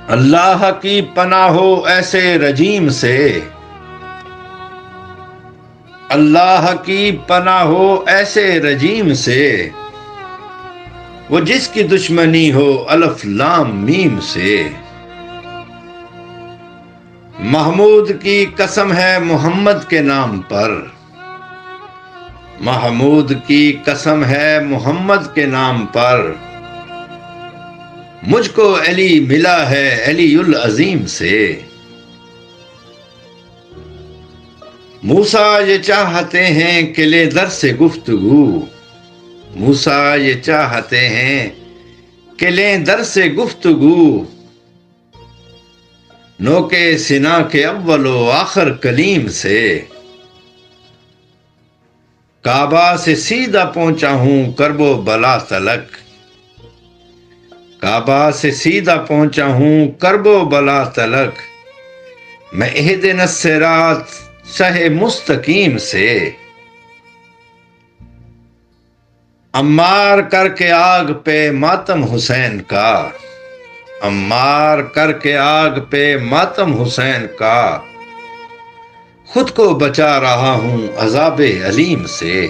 اللہ کی پناہ ہو ایسے رجیم سے، اللہ کی پناہ ہو ایسے رجیم سے، وہ جس کی دشمنی ہو الف لام میم سے۔ محمود کی قسم ہے محمد کے نام پر، محمود کی قسم ہے محمد کے نام پر، مجھ کو علی ملا ہے علی العظیم سے۔ موسیٰ یہ چاہتے ہیں کہ لے در سے گفتگو، موسیٰ یہ چاہتے ہیں کہ لیں در سے گفتگو، نوکے سنا کے اول و آخر کلیم سے۔ کعبہ سے سیدھا پہنچا ہوں کرب و بلا تلک، کعبہ سے سیدھا پہنچا ہوں کرب و بلا تلک، میں اہدنا الصراط شہ مستقیم سے۔ عمار کر کے آگ پہ ماتم حسین کا، عمار کر کے آگ پہ ماتم حسین کا، خود کو بچا رہا ہوں عذاب علیم سے۔